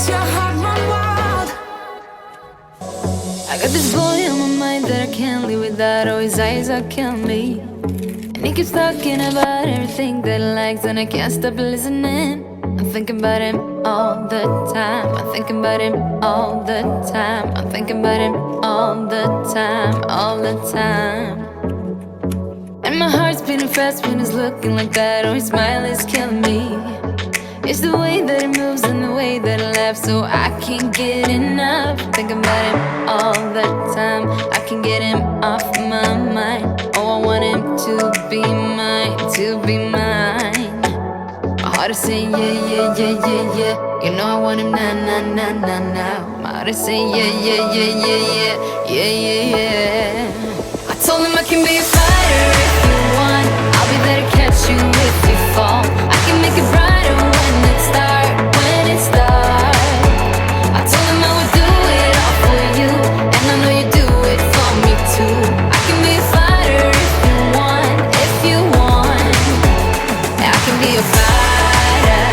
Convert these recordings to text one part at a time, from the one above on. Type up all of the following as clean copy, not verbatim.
makes your heart run wild. I got this boy on my mind that I can't live without. Oh, his eyes are killing me. And he keeps talking about everything that he likes, and I can't stop listening. I'm thinking about him all the time. I'm thinking about him all the time. I'm thinking about him all the time, all the time. And my heart's beating fast when he's looking like that. Oh, his smile is killing me. It's the way that he moves and the way that he laughs, so I can't get enough. Thinking about him all the time. I can't get him off my mind. Oh, I want him to be mine, to be mine. My heart is saying yeah, yeah, yeah, yeah, yeah. You know I want him now, now, now, now, now. My heart is saying yeah, yeah, yeah, yeah, yeah, yeah, yeah, yeah. I told him I can be a fighter if you want. I'll be there to catch you if you fall. I can make it brighter when it starts, when it starts. I told him I would do it all for you, and I know you do it for me too. I can be a fighter if you want, if you want. I can be a fighter.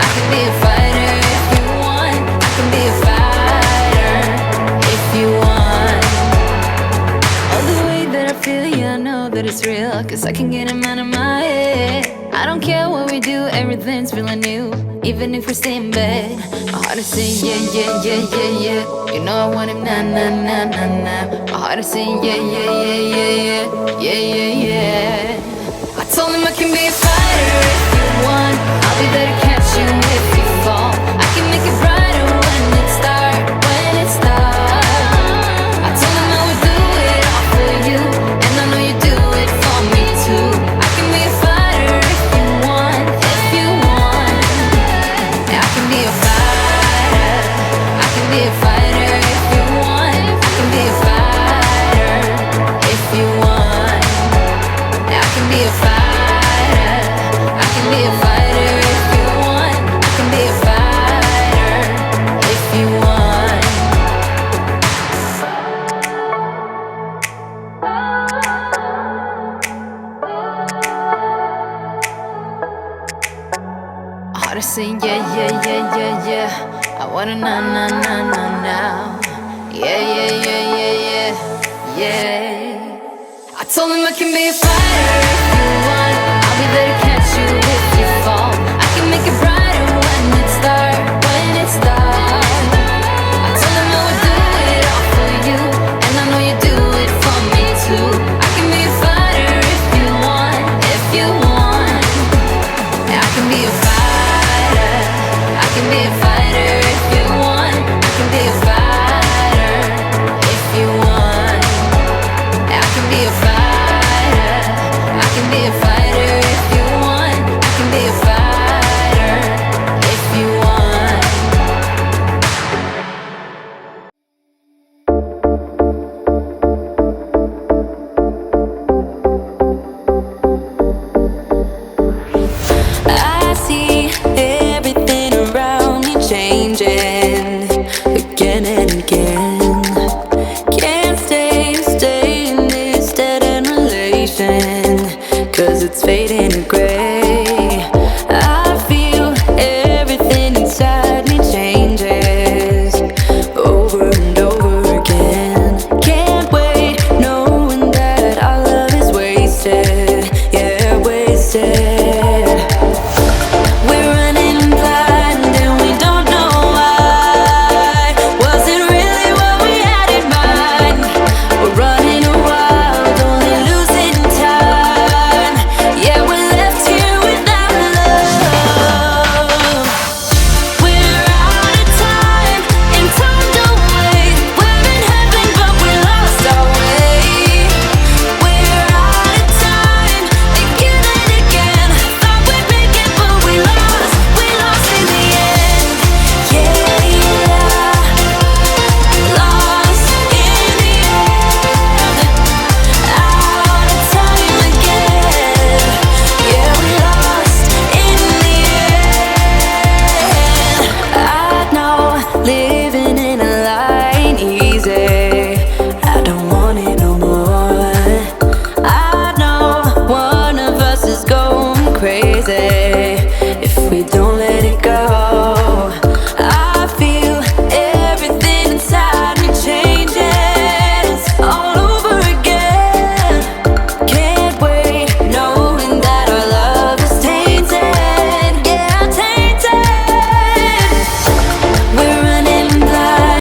I can be a fighter if you want. I can be a fighter if you want. All the way that I feel, yeah, I know that it's real, 'cause I can get him out of my head. I don't care what we do, everything's feeling new, even if we stay in bed. My heart is saying yeah, yeah, yeah, yeah, yeah. You know I want him now, now, now, now, now. My heart is saying yeah, yeah, yeah, yeah, yeah, yeah, yeah, yeah. I told him I can be a fighter if you want. I'll be there to catch you if you fall. I can make it brighter when it starts, when it starts. I told him I would do it all for you, and I know you do it for me too. I can be a fighter if you want, if you want. I can be a fighter. I can be a fighter if you want. I can be a fighter if you want. I can be a fighter. I can be a fighter if you want. I can be a fighter if you want. My heart is saying yeah, yeah, yeah, yeah, yeah. I wanna now, now, now, now, now. Yeah, yeah, yeah, yeah, yeah, yeah. I told him I can be a fighter if you want. I'll be there to catch you if you fall. I can make it brighter when it starts, when it starts. I told him I would do it all for you, and I know you do it for me too. I can be a fighter if you want, if you want. I can be a fighter. I can be a fighter if you want. I can be a fighter if you want. I can be a fighter. I can be a fighter if you want. I can be a fighter if you want. I see everything around me changes.